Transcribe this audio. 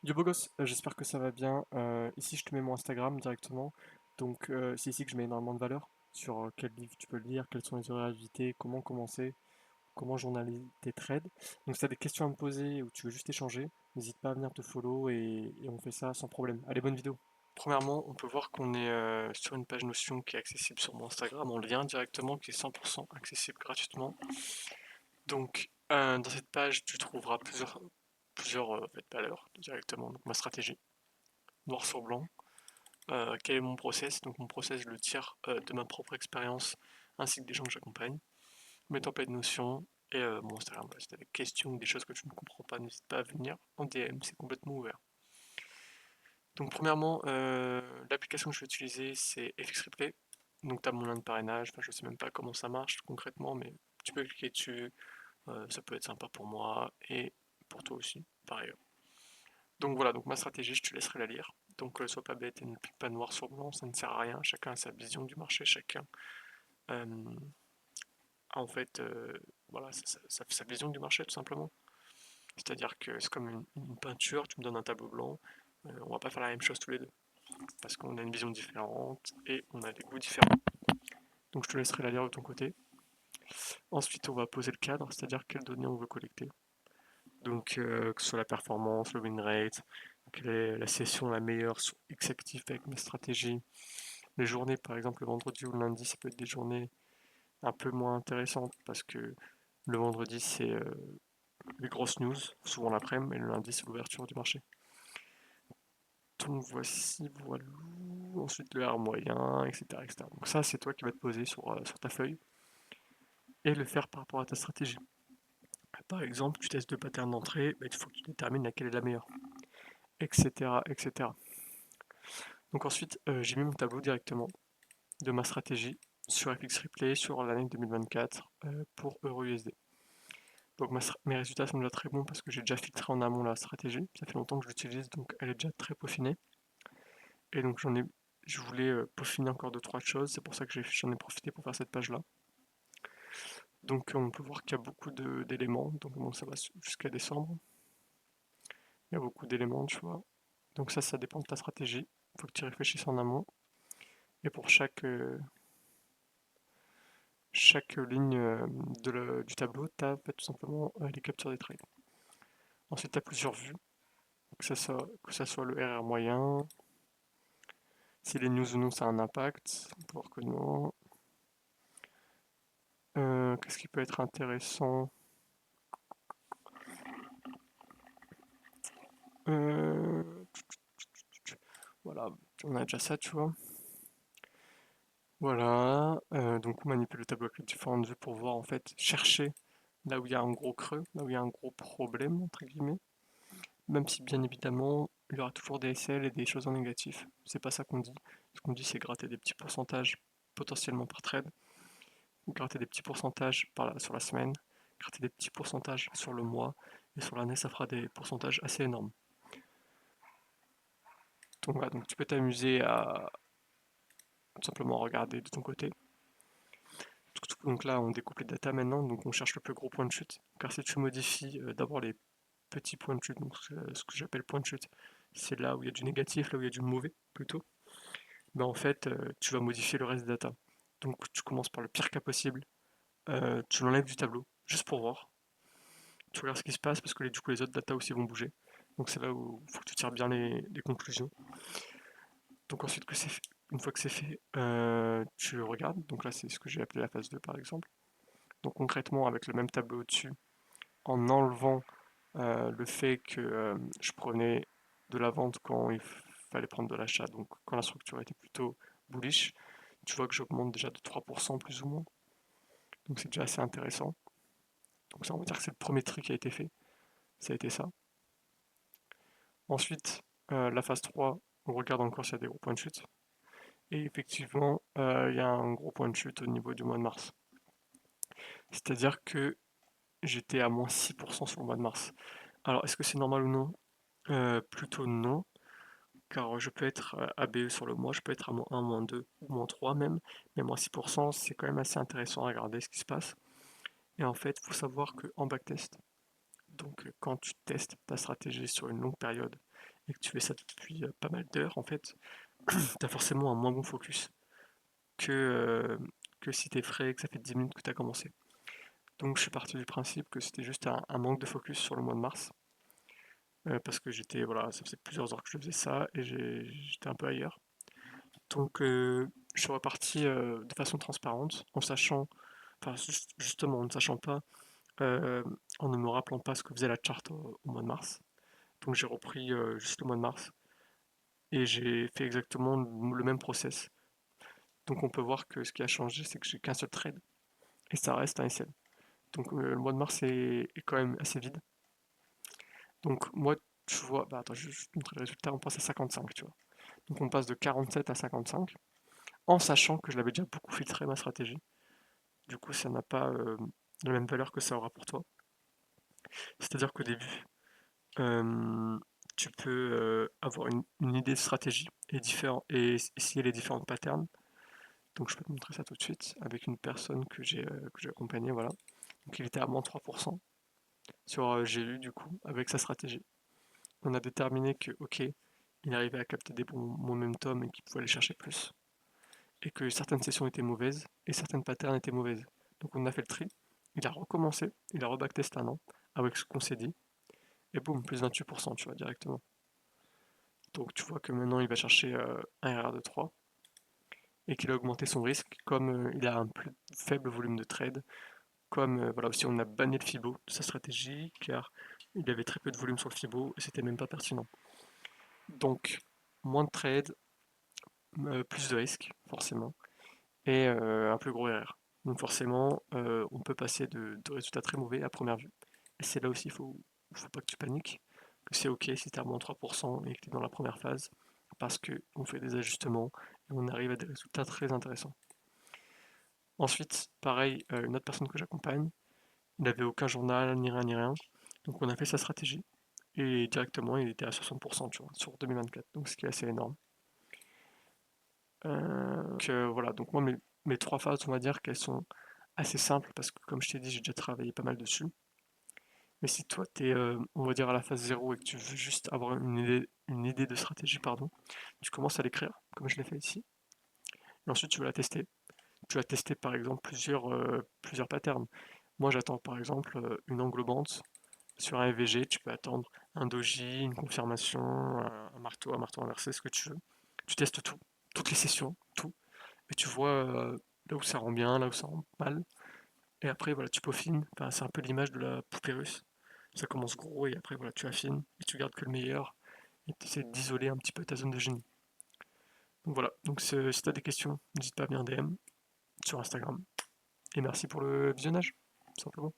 Yo beau gosse, j'espère que ça va bien. Ici, je te mets mon Instagram directement. Donc, c'est ici que je mets énormément de valeur sur quel livre tu peux lire, quels sont les horaires à éviter, comment commencer, comment journaliser tes trades. Donc, si tu as des questions à me poser ou tu veux juste échanger, n'hésite pas à venir te follow et on fait ça sans problème. Allez, bonne vidéo. Premièrement, on peut voir qu'on est sur une page Notion qui est accessible sur mon Instagram en lien directement, qui est 100% accessible gratuitement. Donc, dans cette page, tu trouveras plusieurs en fait, valeurs directement. Donc, ma stratégie noir sur blanc. Quel est mon process? Donc mon process, je le tire de ma propre expérience ainsi que des gens que j'accompagne. Mes tempêtes de notions et mon Instagram. Voilà, si tu as des questions ou des choses que tu ne comprends pas, n'hésite pas à venir en DM, c'est complètement ouvert. Donc premièrement, l'application que je vais utiliser, c'est FX Replay. Donc tu as mon lien de parrainage, enfin, je sais même pas comment ça marche concrètement, mais tu peux cliquer dessus, ça peut être sympa pour moi et pour toi aussi, par ailleurs. Donc voilà, donc ma stratégie, je te laisserai la lire. Donc sois pas bête et ne clique pas noir sur blanc, ça ne sert à rien. Chacun a sa vision du marché, chacun euh, a en fait voilà, sa vision du marché tout simplement. C'est-à-dire que c'est comme une peinture, tu me donnes un tableau blanc, on va pas faire la même chose tous les deux. Parce qu'on a une vision différente et on a des goûts différents. Donc je te laisserai la lire de ton côté. Ensuite on va poser le cadre, c'est-à-dire quelles données on veut collecter. Donc que ce soit la performance, le win rate, quelle est la session la meilleure sur X actif avec mes stratégies. Les journées, par exemple, le vendredi ou le lundi, ça peut être des journées un peu moins intéressantes parce que le vendredi, c'est les grosses news, souvent l'après-midi, et le lundi, c'est l'ouverture du marché. Donc voici, voilà. Ensuite, le R moyen, etc., etc. Donc ça, c'est toi qui vas te poser sur ta feuille et le faire par rapport à ta stratégie. Par exemple, tu testes deux patterns d'entrée, bah, il faut que tu détermines laquelle est la meilleure, etc., etc. Donc ensuite, j'ai mis mon tableau directement de ma stratégie sur FX Replay sur l'année 2024 pour EURUSD. Donc mes résultats sont déjà très bons parce que j'ai déjà filtré en amont la stratégie. Ça fait longtemps que je l'utilise, donc elle est déjà très peaufinée. Et donc je voulais peaufiner encore 2-3 choses, c'est pour ça que j'en ai profité pour faire cette page-là. Donc on peut voir qu'il y a beaucoup d'éléments, donc bon, ça va jusqu'à décembre. Il y a beaucoup d'éléments, tu vois. Donc ça dépend de ta stratégie. Il faut que tu réfléchisses en amont. Et pour chaque ligne du tableau, tu as tout simplement les captures des trades. Ensuite, tu as plusieurs vues, que ça soit le RR moyen, si les news ou non ça a un impact, on peut voir que non. Qu'est-ce qui peut être intéressant? Euh, Voilà, on a déjà ça, tu vois. Voilà, donc on manipule le tableau avec les différentes vues pour voir en fait, chercher là où il y a un gros creux, là où il y a un gros problème, entre guillemets. Même si bien évidemment, il y aura toujours des SL et des choses en négatif. C'est pas ça qu'on dit. Ce qu'on dit, c'est gratter des petits pourcentages potentiellement par trade, gratter des petits pourcentages sur la semaine, gratter des petits pourcentages sur le mois, et sur l'année, ça fera des pourcentages assez énormes. Donc voilà, donc tu peux t'amuser à tout simplement regarder de ton côté. Donc là, on découpe les data maintenant, donc on cherche le plus gros point de chute. Car si tu modifies d'abord les petits points de chute, donc ce que j'appelle point de chute, c'est là où il y a du négatif, là où il y a du mauvais plutôt. Ben en fait, tu vas modifier le reste des data. Donc tu commences par le pire cas possible, tu l'enlèves du tableau, juste pour voir. Tu regardes ce qui se passe parce que du coup les autres data aussi vont bouger. Donc c'est là où il faut que tu tires bien les conclusions. Donc ensuite une fois que c'est fait, tu regardes. Donc là c'est ce que j'ai appelé la phase 2 par exemple. Donc concrètement avec le même tableau au-dessus, en enlevant le fait que je prenais de la vente quand il fallait prendre de l'achat, donc quand la structure était plutôt bullish, tu vois que j'augmente déjà de 3% plus ou moins. Donc c'est déjà assez intéressant. Donc ça, on va dire que c'est le premier truc qui a été fait. Ça a été ça. Ensuite, la phase 3, on regarde encore s'il y a des gros points de chute. Et effectivement, il y a un gros point de chute au niveau du mois de mars. C'est-à-dire que j'étais à moins 6% sur le mois de mars. Alors, est-ce que c'est normal ou non? Plutôt non, car je peux être ABE sur le mois, je peux être à moins 1, moins 2 ou moins 3 même, mais moins 6%, c'est quand même assez intéressant à regarder ce qui se passe. Et en fait, il faut savoir qu'en backtest, donc quand tu testes ta stratégie sur une longue période et que tu fais ça depuis pas mal d'heures, en fait, tu as forcément un moins bon focus que, euh, que si t'es frais et que ça fait 10 minutes que tu as commencé. Donc je suis parti du principe que c'était juste un manque de focus sur le mois de mars, parce que j'étais, voilà, ça faisait plusieurs heures que je faisais ça et j'étais un peu ailleurs. Donc je suis reparti de façon transparente, en sachant, enfin justement en ne sachant pas, euh, en ne me rappelant pas ce que faisait la charte au mois de mars. Donc j'ai repris juste le mois de mars et j'ai fait exactement le même process. Donc on peut voir que ce qui a changé, c'est que j'ai qu'un seul trade et ça reste un SL. Donc le mois de mars est quand même assez vide. Donc moi, tu vois, bah attends, je te montrer le résultat, on passe à 55, tu vois. Donc on passe de 47 à 55, en sachant que je l'avais déjà beaucoup filtré ma stratégie. Du coup, ça n'a pas la même valeur que ça aura pour toi. C'est-à-dire qu'au début, euh, tu peux avoir une idée de stratégie et essayer les différentes patterns. Donc je peux te montrer ça tout de suite avec une personne que j'ai accompagnée, voilà. Donc il était à moins 3% sur GU du coup, avec sa stratégie. On a déterminé que, ok, il arrivait à capter des bons momentum et qu'il pouvait aller chercher plus. Et que certaines sessions étaient mauvaises et certaines patterns étaient mauvaises. Donc on a fait le tri, il a recommencé, il a rebacktesté un an avec ce qu'on s'est dit, et boum, plus 28%, tu vois, directement. Donc tu vois que maintenant il va chercher un RR de 3 et qu'il a augmenté son risque, comme il a un plus faible volume de trade, comme voilà aussi on a banni le Fibo de sa stratégie, car il avait très peu de volume sur le Fibo et c'était même pas pertinent. Donc moins de trade, plus de risque, forcément, et un plus gros RR. Donc forcément, on peut passer de résultats très mauvais à première vue. Et c'est là aussi, faut pas que tu paniques, que c'est ok si tu as moins 3% et que tu es dans la première phase, parce qu'on fait des ajustements et on arrive à des résultats très intéressants. Ensuite, pareil, une autre personne que j'accompagne, il n'avait aucun journal, ni rien, ni rien. Donc on a fait sa stratégie, et directement il était à 60%, tu vois, sur 2024, donc ce qui est assez énorme. Voilà, donc moi mes trois phases, on va dire qu'elles sont assez simples parce que comme je t'ai dit, j'ai déjà travaillé pas mal dessus. Mais si toi t'es, on va dire à la phase zéro et que tu veux juste avoir une idée de stratégie, pardon, tu commences à l'écrire, comme je l'ai fait ici. Et ensuite tu vas la tester. Tu vas tester par exemple plusieurs patterns. Moi j'attends par exemple une englobante sur un EVG, tu peux attendre un doji, une confirmation, un marteau inversé, ce que tu veux. Tu testes tout, toutes les sessions, tout. Et tu vois là où ça rend bien, là où ça rend mal. Et après, voilà, tu peaufines. Enfin, c'est un peu l'image de la poupée russe. Ça commence gros et après, voilà, tu affines et tu gardes que le meilleur. Et tu essaies d'isoler un petit peu ta zone de génie. Donc voilà, donc si tu as des questions, n'hésite pas à bien DM sur Instagram. Et merci pour le visionnage, tout simplement.